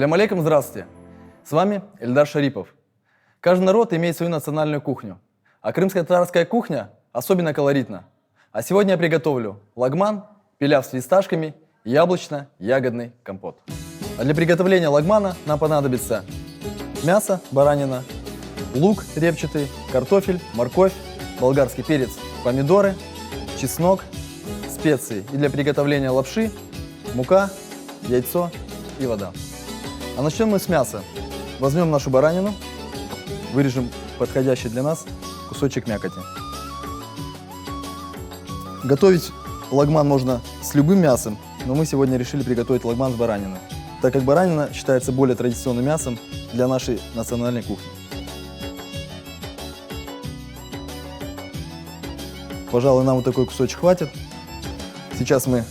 Салям алейкум, здравствуйте! С вами Эльдар Шарипов. Каждый народ имеет свою национальную кухню, а крымско-татарская кухня особенно колоритна. А сегодня я приготовлю лагман, пиляв с фисташками и яблочно-ягодный компот. А для приготовления лагмана нам понадобится мясо, баранина, лук репчатый, картофель, морковь, болгарский перец, помидоры, чеснок, специи. И для приготовления лапши мука, яйцо и вода. А начнем мы с мяса. Возьмем нашу баранину, вырежем подходящий для нас кусочек мякоти. Готовить лагман можно с любым мясом, но мы сегодня решили приготовить лагман с бараниной, так как баранина считается более традиционным мясом для нашей национальной кухни. Пожалуй, нам вот такой кусочек хватит. Сейчас мы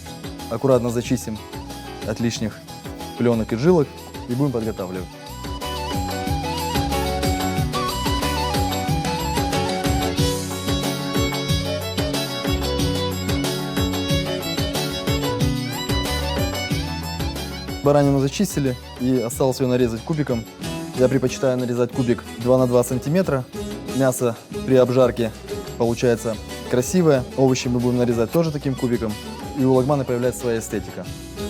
аккуратно зачистим от лишних пленок и жилок и будем подготавливать. Баранину зачистили и осталось ее нарезать кубиком. Я предпочитаю нарезать кубик 2 на 2 сантиметра. Мясо при обжарке получается красивое. Овощи мы будем нарезать тоже таким кубиком. И у лагмана появляется своя эстетика.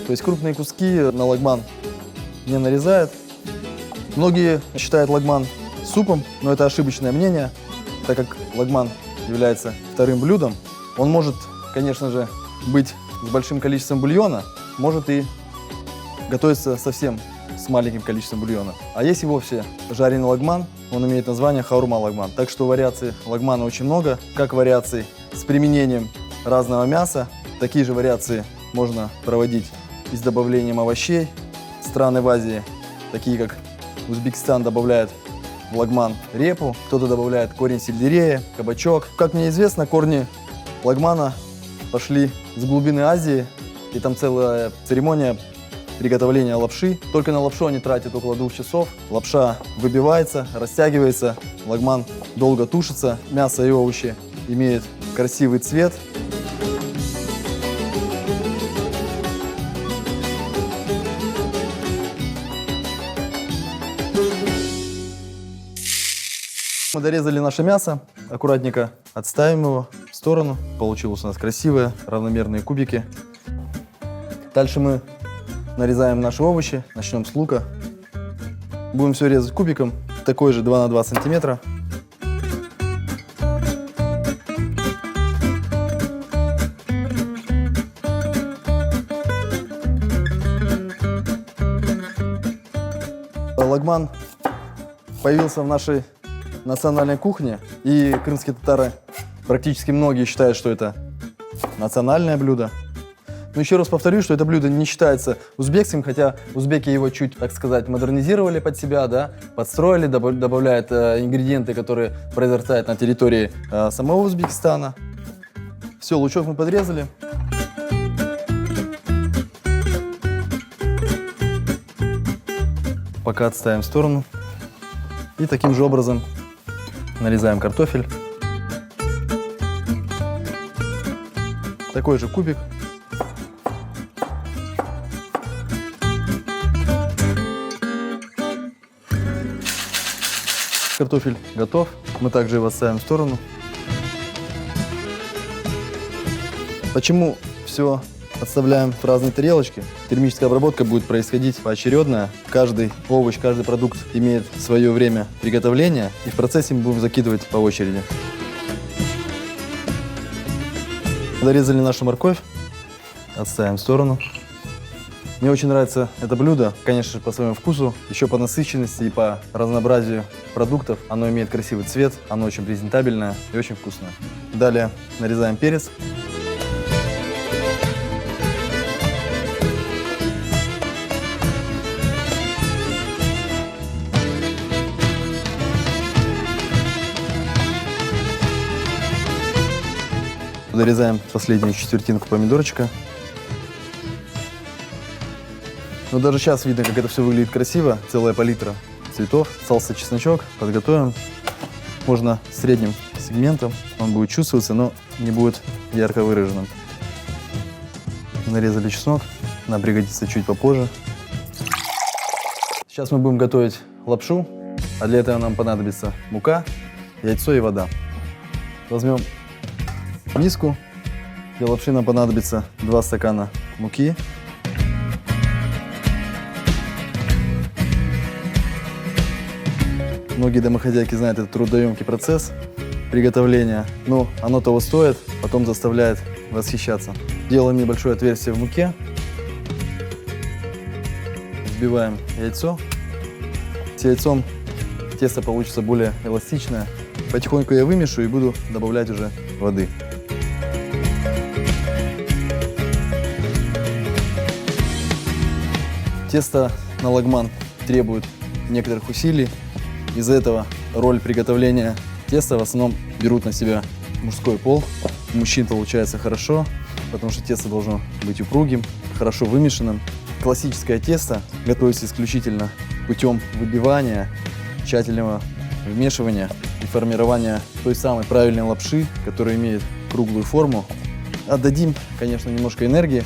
То есть крупные куски на лагман не нарезают. Многие считают лагман супом, но это ошибочное мнение, так как лагман является вторым блюдом. Он может, конечно же, быть с большим количеством бульона, может и готовится совсем с маленьким количеством бульона. А есть и вовсе жареный лагман, он имеет название хаурма лагман. Так что вариаций лагмана очень много, как вариаций с применением разного мяса. Такие же вариации можно проводить и с добавлением овощей. Страны в Азии, такие как Узбекистан, добавляют в лагман репу, кто-то добавляет корень сельдерея, кабачок. Как мне известно, корни лагмана пошли с глубины Азии, и там целая церемония приготовления лапши. Только на лапшу они тратят около 2 часов. Лапша выбивается, растягивается, лагман долго тушится, мясо и овощи имеют красивый цвет. Мы дорезали наше мясо, аккуратненько отставим его в сторону. Получилось у нас красивые, равномерные кубики. Дальше мы нарезаем наши овощи, начнем с лука. Будем все резать кубиком, такой же 2 на 2 сантиметра. Лагман появился в нашей национальной кухне, и крымские татары практически многие считают, что это национальное блюдо. Но еще раз повторю, что это блюдо не считается узбекским, хотя узбеки его чуть, так сказать, модернизировали под себя, да, подстроили, добавляют ингредиенты, которые произрастают на территории самого Узбекистана. Все, лучок мы подрезали. Пока отставим в сторону. И таким же образом нарезаем картофель. Такой же кубик. Картофель готов. Мы также его отставим в сторону. Почему все отставляем в разные тарелочки? Термическая обработка будет происходить поочередно. Каждый овощ, каждый продукт имеет свое время приготовления, и в процессе мы будем закидывать по очереди. Дорезали нашу морковь, отставим в сторону. Мне очень нравится это блюдо, конечно же, по своему вкусу, еще по насыщенности и по разнообразию продуктов. Оно имеет красивый цвет, оно очень презентабельное и очень вкусное. Далее нарезаем перец. Дорезаем последнюю четвертинку помидорчика. Но даже сейчас видно, как это все выглядит красиво. Целая палитра цветов. Остался чесночок. Подготовим. Можно средним сегментом. Он будет чувствоваться, но не будет ярко выраженным. Нарезали чеснок. Нам пригодится чуть попозже. Сейчас мы будем готовить лапшу, а для этого нам понадобится мука, яйцо и вода. Возьмем миску. Для лапши нам понадобится 2 стакана муки, многие домохозяйки знают этот трудоемкий процесс приготовления, но оно того стоит, потом заставляет восхищаться. Делаем небольшое отверстие в муке, взбиваем яйцо. С яйцом тесто получится более эластичное. Потихоньку я вымешу и буду добавлять уже воды. Тесто на лагман требует некоторых усилий. Из-за этого роль приготовления теста в основном берут на себя мужской пол. У мужчин получается хорошо, потому что тесто должно быть упругим, хорошо вымешанным. Классическое тесто готовится исключительно путем выбивания, тщательного вмешивания и формирования той самой правильной лапши, которая имеет круглую форму. Отдадим, конечно, немножко энергии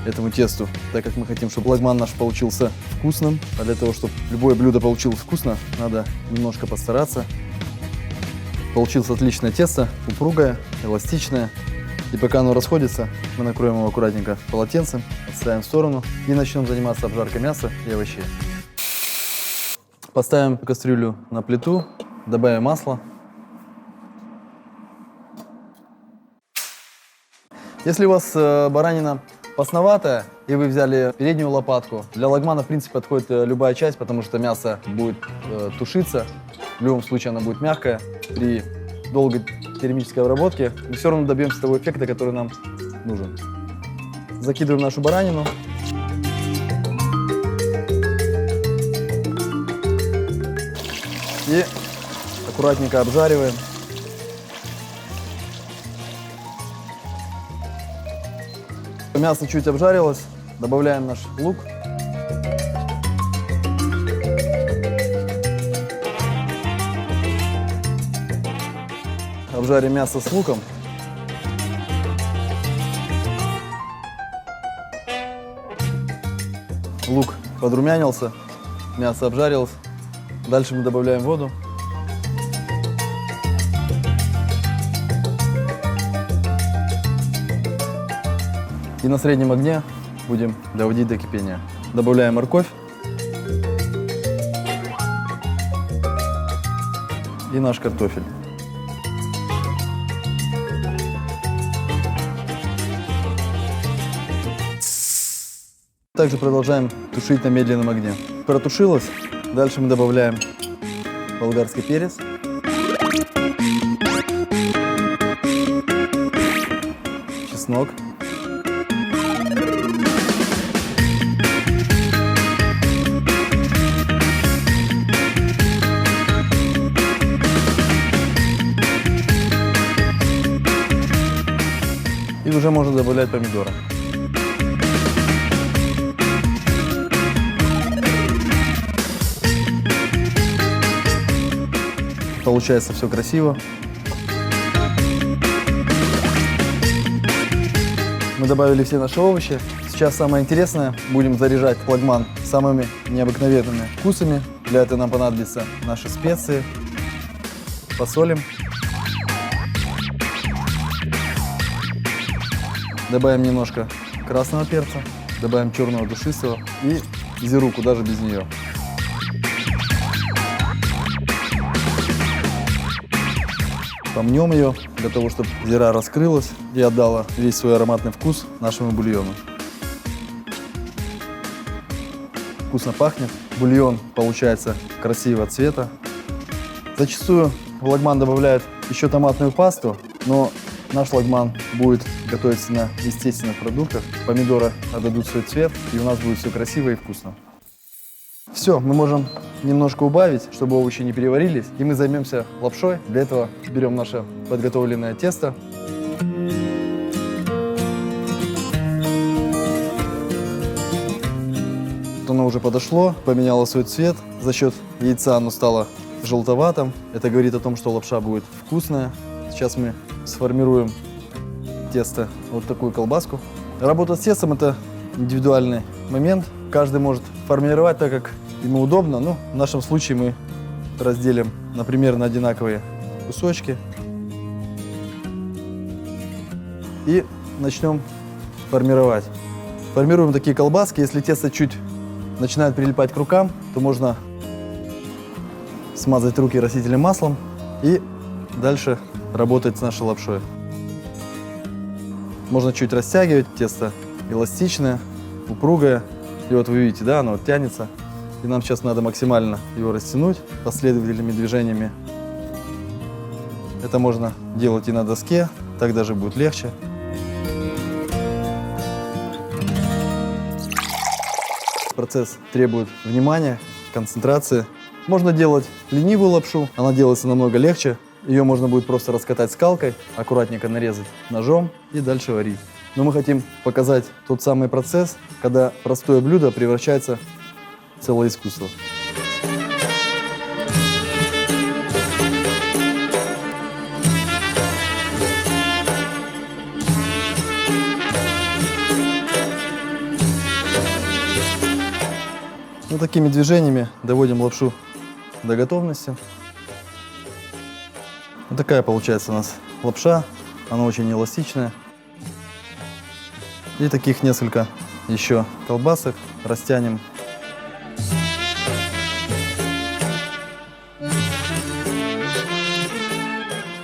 этому тесту, так как мы хотим, чтобы лагман наш получился вкусным. А для того, чтобы любое блюдо получилось вкусно, надо немножко постараться. Получилось отличное тесто, упругое, эластичное. И пока оно расходится, мы накроем его аккуратненько полотенцем, отставим в сторону и начнем заниматься обжаркой мяса и овощей. Поставим кастрюлю на плиту, добавим масло. Если у вас баранина постноватая, и вы взяли переднюю лопатку, для лагмана, в принципе, подходит любая часть, потому что мясо будет тушиться. В любом случае оно будет мягкое. При долгой термической обработке мы все равно добьемся того эффекта, который нам нужен. Закидываем нашу баранину. И аккуратненько обжариваем. Мясо чуть обжарилось, добавляем наш лук. Обжарим мясо с луком. Лук подрумянился, мясо обжарилось. Дальше мы добавляем воду. И на среднем огне будем доводить до кипения. Добавляем морковь. И наш картофель. Также продолжаем тушить на медленном огне. Протушилось. Дальше мы добавляем болгарский перец. Чеснок. И уже можно добавлять помидоры. Получается все красиво. Мы добавили все наши овощи. Сейчас самое интересное. Будем заряжать лагман самыми необыкновенными вкусами. Для этого нам понадобятся наши специи. Посолим. Добавим немножко красного перца. Добавим черного душистого и зиру, куда же без нее. Помнем ее для того, чтобы зира раскрылась и отдала весь свой ароматный вкус нашему бульону. Вкусно пахнет. Бульон получается красивого цвета. Зачастую в лагман добавляют еще томатную пасту, но наш лагман будет готовиться на естественных продуктах. Помидоры отдадут свой цвет, и у нас будет все красиво и вкусно. Все, мы можем немножко убавить, чтобы овощи не переварились, и мы займемся лапшой. Для этого берем наше подготовленное тесто. Оно уже подошло, поменяло свой цвет. За счет яйца оно стало желтоватым. Это говорит о том, что лапша будет вкусная. Сейчас мы сформируем тесто, вот такую колбаску. Работа с тестом – это индивидуальный момент. Каждый может формировать так, как ему удобно. Ну, в нашем случае мы разделим, например, на одинаковые кусочки. И начнем формировать. Формируем такие колбаски. Если тесто чуть начинает прилипать к рукам, то можно смазать руки растительным маслом и дальше работать с нашей лапшой. Можно чуть растягивать, тесто эластичное, упругое. И вот вы видите, да, оно вот тянется. И нам сейчас надо максимально его растянуть последовательными движениями. Это можно делать и на доске, так даже будет легче. Процесс требует внимания, концентрации. Можно делать ленивую лапшу, она делается намного легче. Ее можно будет просто раскатать скалкой, аккуратненько нарезать ножом и дальше варить. Но мы хотим показать тот самый процесс, когда простое блюдо превращается в целое искусство. Вот такими движениями доводим лапшу до готовности. Вот такая получается у нас лапша. Она очень эластичная. И таких несколько еще колбасок растянем.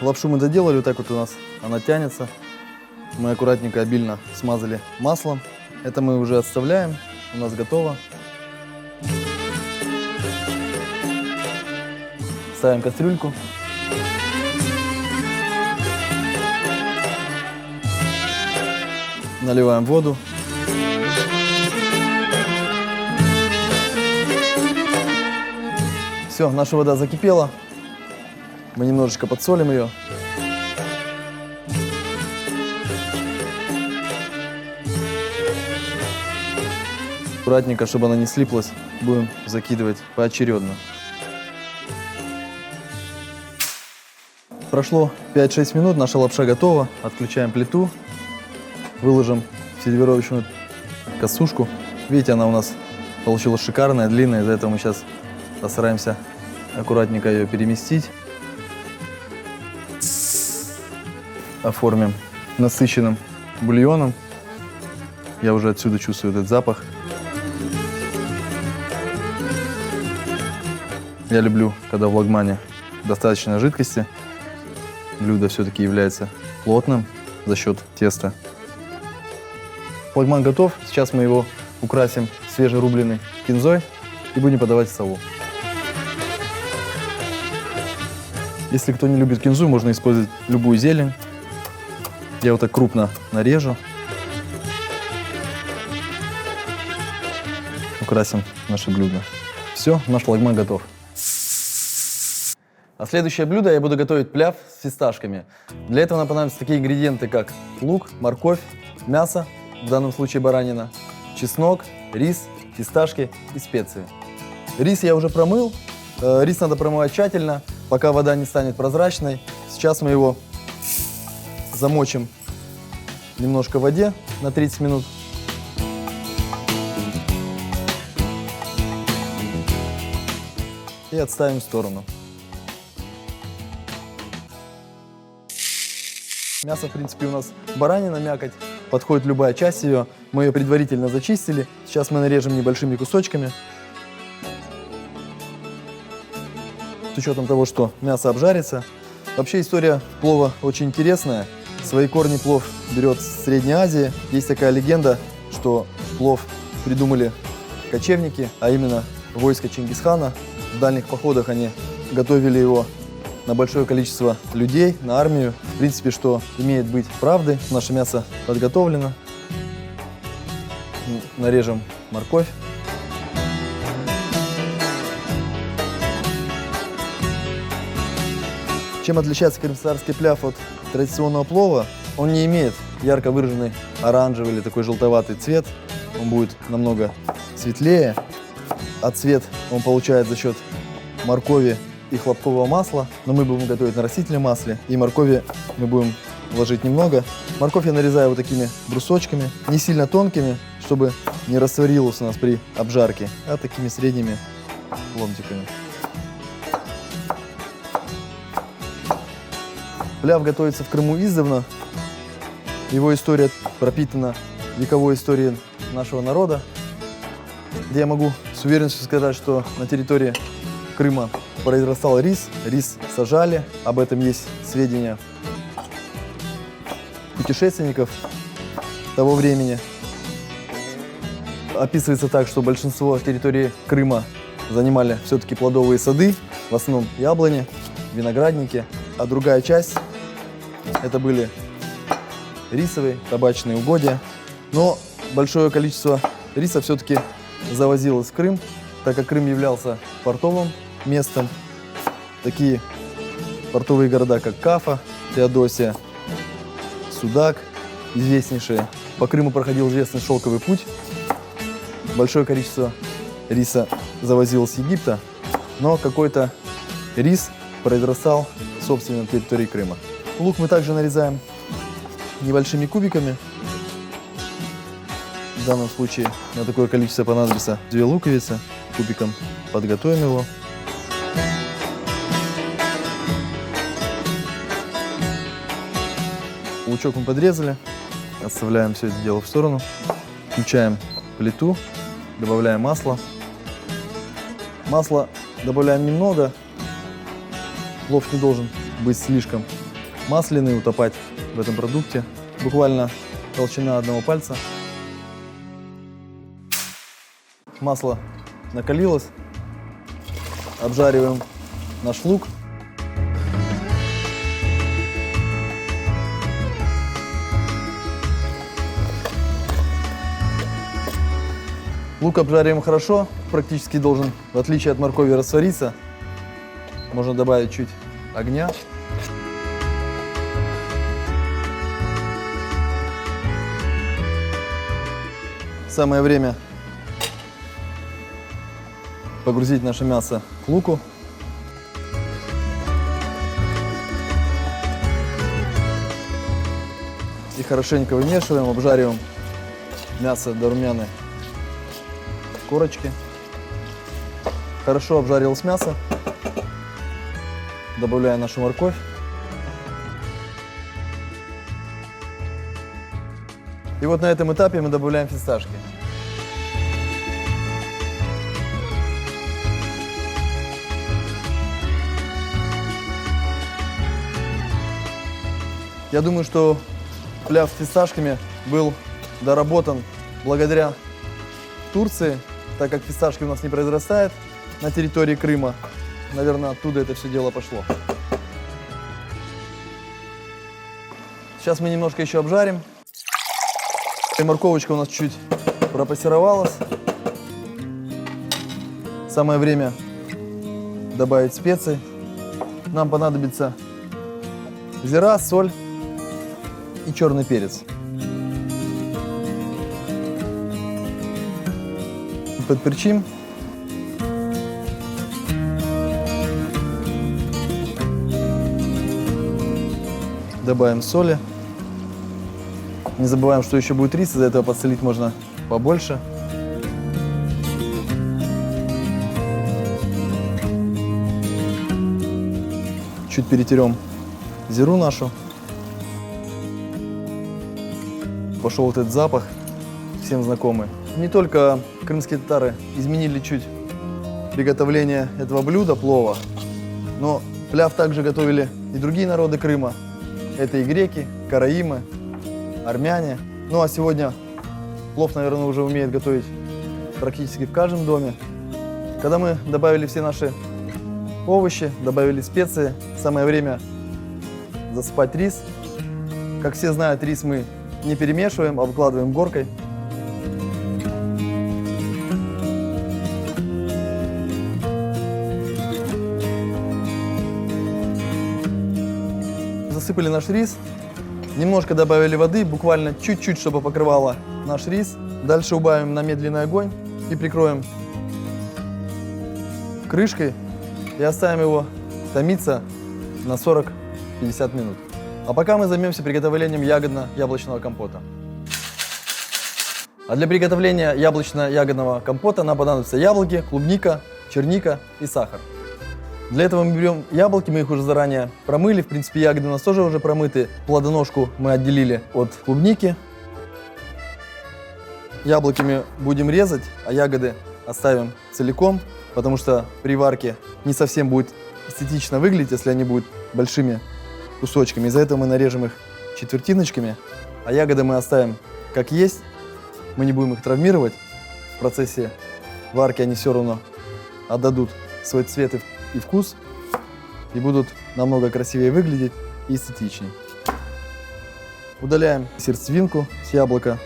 Лапшу мы доделали, вот так вот у нас она тянется. Мы аккуратненько, обильно смазали маслом. Это мы уже отставляем, у нас готово. Ставим кастрюльку. Наливаем воду. Все, наша вода закипела. Мы немножечко подсолим ее. Аккуратненько, чтобы она не слиплась, будем закидывать поочередно. Прошло 5-6 минут, наша лапша готова. Отключаем плиту. Выложим в сервировочную касушку. Видите, она у нас получилась шикарная, длинная. Из-за этого мы сейчас постараемся аккуратненько ее переместить. Оформим насыщенным бульоном. Я уже отсюда чувствую этот запах. Я люблю, когда в лагмане достаточно жидкости. Блюдо все-таки является плотным за счет теста. Лагман готов. Сейчас мы его украсим свежерубленной кинзой и будем подавать в столу. Если кто не любит кинзу, можно использовать любую зелень. Я вот так крупно нарежу. Украсим наше блюдо. Все, наш лагман готов. А следующее блюдо я буду готовить пляв с фисташками. Для этого нам понадобятся такие ингредиенты, как лук, морковь, мясо, в данном случае баранина, чеснок, рис, фисташки и специи. Рис я уже промыл. Рис надо промывать тщательно, пока вода не станет прозрачной. Сейчас мы его замочим немножко в воде на 30 минут. И отставим в сторону. Мясо, в принципе, у нас баранина, мякоть. Подходит любая часть ее. Мы ее предварительно зачистили. Сейчас мы нарежем небольшими кусочками. С учетом того, что мясо обжарится. Вообще история плова очень интересная. Свои корни плов берет с Средней Азии. Есть такая легенда, что плов придумали кочевники, а именно войско Чингисхана. В дальних походах они готовили его на большое количество людей, на армию. В принципе, что имеет быть правдой. Наше мясо подготовлено. Нарежем морковь. Чем отличается крымстарский пляв от традиционного плова? Он не имеет ярко выраженный оранжевый или такой желтоватый цвет. Он будет намного светлее. А цвет он получает за счет моркови и хлопкового масла. Но мы будем готовить на растительном масле. И моркови мы будем вложить немного. Морковь я нарезаю вот такими брусочками, не сильно тонкими, чтобы не растворилась у нас при обжарке, а такими средними ломтиками. Пляв готовится в Крыму издавна. Его история пропитана вековой историей нашего народа. Где я могу с уверенностью сказать, что на территории Крыма произрастал рис, рис сажали. Об этом есть сведения путешественников того времени. Описывается так, что большинство территории Крыма занимали все-таки плодовые сады, в основном яблони, виноградники, а другая часть это были рисовые, табачные угодья. Но большое количество риса все-таки завозилось в Крым, так как Крым являлся портовым местом. Такие портовые города, как Кафа, Феодосия, Судак, известнейшие. По Крыму проходил известный шелковый путь. Большое количество риса завозилось с Египта, но какой-то рис произрастал собственно на территории Крыма. Лук мы также нарезаем небольшими кубиками. В данном случае на такое количество понадобится 2 луковицы. Кубиком подготовим его. Лучок мы подрезали. Отставляем все это дело в сторону. Включаем плиту. Добавляем масло. Масла добавляем немного. Плов не должен быть слишком масляный, утопать в этом продукте. Буквально толщина 1 пальца. Масло накалилось. Обжариваем наш лук. Лук обжариваем хорошо, практически должен, в отличие от моркови, раствориться. Можно добавить чуть огня. Самое время погрузить наше мясо к луку. И хорошенько вымешиваем, обжариваем мясо до румяной корочки. Хорошо обжарилось мясо. Добавляем нашу морковь. И вот на этом этапе мы добавляем фисташки. Я думаю, что пляв с фисташками был доработан благодаря Турции, так как фисташки у нас не произрастают на территории Крыма. Наверное, оттуда это все дело пошло. Сейчас мы немножко еще обжарим. И морковочка у нас чуть пропассеровалась. Самое время добавить специи. Нам понадобится зира, соль и черный перец. Подперчим. Добавим соли. Не забываем, что еще будет рис, из-за этого подсолить можно побольше. Чуть перетерем зиру нашу. Пошел вот этот запах, всем знакомый. Не только крымские татары изменили чуть приготовление этого блюда, плова, но пляв также готовили и другие народы Крыма. Это и греки, караимы, армяне. Ну а сегодня плов, наверное, уже умеет готовить практически в каждом доме. Когда мы добавили все наши овощи, добавили специи, самое время засыпать рис. Как все знают, рис мы не перемешиваем, а выкладываем горкой. Засыпали наш рис, немножко добавили воды, буквально чуть-чуть, чтобы покрывало наш рис. Дальше убавим на медленный огонь и прикроем крышкой и оставим его томиться на 40-50 минут. А пока мы займемся приготовлением ягодно-яблочного компота. А для приготовления яблочно-ягодного компота нам понадобятся яблоки, клубника, черника и сахар. Для этого мы берем яблоки, мы их уже заранее промыли. В принципе, ягоды у нас тоже уже промыты. Плодоножку мы отделили от клубники. Яблоки мы будем резать, а ягоды оставим целиком, потому что при варке не совсем будет эстетично выглядеть, если они будут большими кусочками. Из-за этого мы нарежем их четвертиночками, а ягоды мы оставим как есть. Мы не будем их травмировать. В процессе варки они все равно отдадут свой цвет и вкус и будут намного красивее выглядеть и эстетичнее. Удаляем сердцевинку с яблока.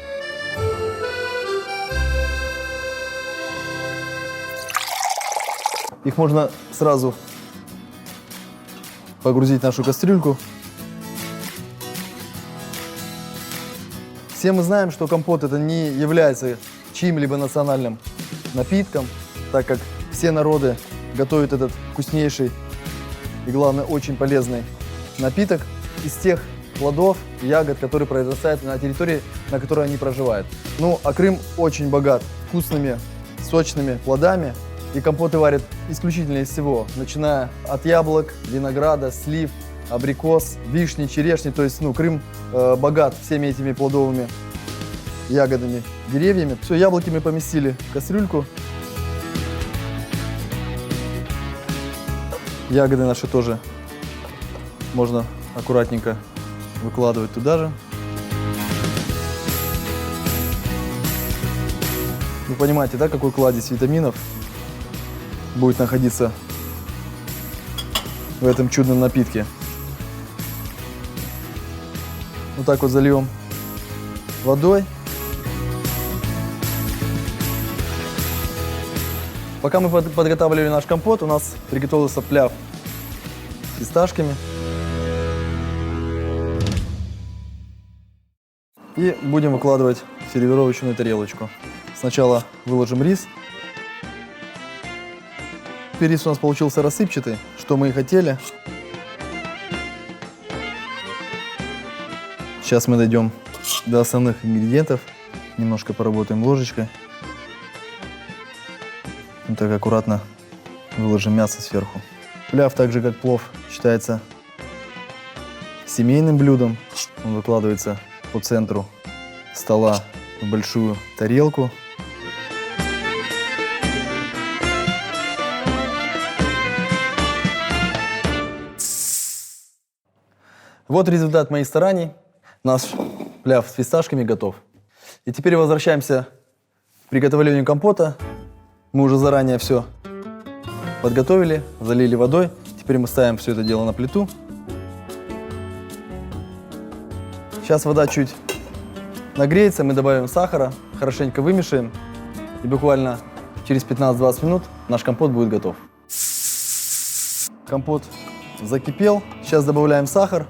Их можно сразу погрузить в нашу кастрюльку. Все мы знаем, что компот это не является чьим-либо национальным напитком, так как все народы готовят этот вкуснейший и, главное, очень полезный напиток из тех плодов и ягод, которые произрастают на территории, на которой они проживают. Ну, а Крым очень богат вкусными, сочными плодами, и компоты варят исключительно из всего, начиная от яблок, винограда, слив, абрикос, вишни, черешни. То есть, Крым богат всеми этими плодовыми ягодами, деревьями. Все, яблоки мы поместили в кастрюльку. Ягоды наши тоже можно аккуратненько выкладывать туда же. Вы понимаете, да, какой кладезь витаминов будет находиться в этом чудном напитке. Вот так вот зальем водой. Пока мы подготавливали наш компот, у нас приготовился пляв с фисташками. И будем выкладывать в сервировочную тарелочку. Сначала выложим рис. Рис у нас получился рассыпчатый, что мы и хотели. Сейчас мы дойдем до основных ингредиентов. Немножко поработаем ложечкой. Вот так аккуратно выложим мясо сверху. Пляв, так же как плов, считается семейным блюдом. Он выкладывается по центру стола в большую тарелку. Вот результат моих стараний. Наш пляв с фисташками готов. И теперь возвращаемся к приготовлению компота. Мы уже заранее все подготовили, залили водой. Теперь мы ставим все это дело на плиту. Сейчас вода чуть нагреется, мы добавим сахара, хорошенько вымешаем. И буквально через 15-20 минут наш компот будет готов. Компот закипел. Сейчас добавляем сахар.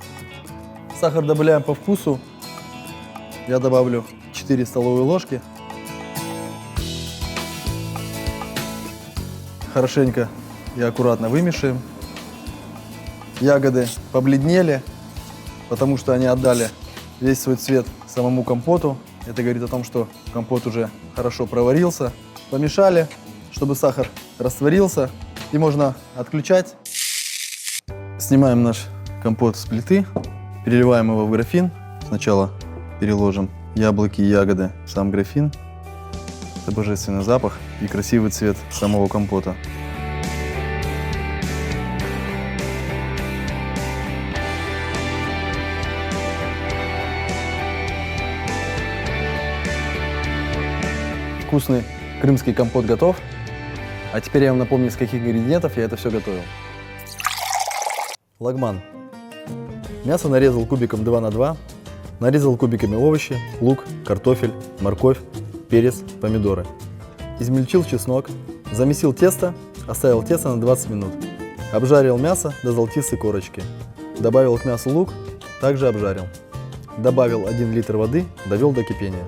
Сахар добавляем по вкусу. Я добавлю 4 столовые ложки. Хорошенько и аккуратно вымешаем. Ягоды побледнели, потому что они отдали весь свой цвет самому компоту. Это говорит о том, что компот уже хорошо проварился. Помешали, чтобы сахар растворился. И можно отключать. Снимаем наш компот с плиты. Переливаем его в графин. Сначала переложим яблоки и ягоды в сам графин. Это божественный запах и красивый цвет самого компота. Вкусный крымский компот готов. А теперь я вам напомню, из каких ингредиентов я это все готовил. Лагман. Мясо нарезал кубиком 2 на 2. Нарезал кубиками овощи, лук, картофель, морковь, перец, помидоры. Измельчил чеснок, замесил тесто, оставил тесто на 20 минут. Обжарил мясо до золотистой корочки. Добавил к мясу лук, также обжарил. Добавил 1 литр воды, довел до кипения.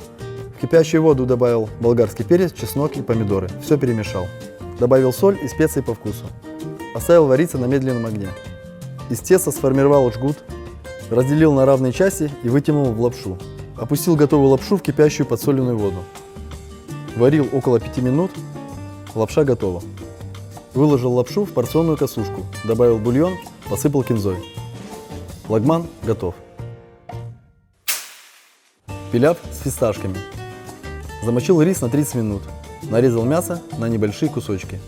В кипящую воду добавил болгарский перец, чеснок и помидоры. Все перемешал. Добавил соль и специи по вкусу. Оставил вариться на медленном огне. Из теста сформировал жгут, разделил на равные части и вытянул в лапшу. Опустил готовую лапшу в кипящую подсоленную воду. Варил около 5 минут. Лапша готова. Выложил лапшу в порционную косушку, добавил бульон, посыпал кинзой. Лагман готов. Пиляв с фисташками. Замочил рис на 30 минут. Нарезал мясо на небольшие кусочки.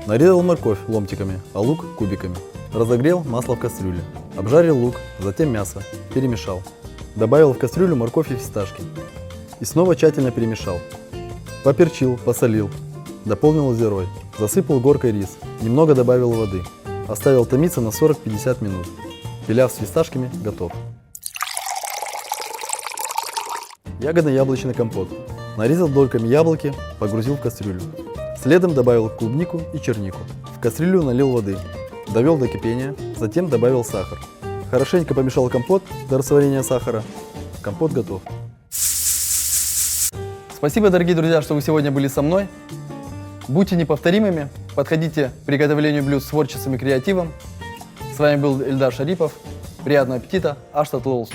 Нарезал морковь ломтиками, а лук кубиками. Разогрел масло в кастрюле. Обжарил лук, затем мясо. Перемешал. Добавил в кастрюлю морковь и фисташки. И снова тщательно перемешал. Поперчил, посолил. Дополнил зирой. Засыпал горкой рис. Немного добавил воды. Оставил томиться на 40-50 минут. Пиляв с фисташками готов. Ягодно-яблочный компот. Нарезал дольками яблоки, погрузил в кастрюлю. Следом добавил клубнику и чернику. В кастрюлю налил воды. Довел до кипения, затем добавил сахар. Хорошенько помешал компот до растворения сахара. Компот готов. Спасибо, дорогие друзья, что вы сегодня были со мной. Будьте неповторимыми, подходите к приготовлению блюд с творчеством и креативом. С вами был Эльдар Шарипов. Приятного аппетита. Аштат Лоулс.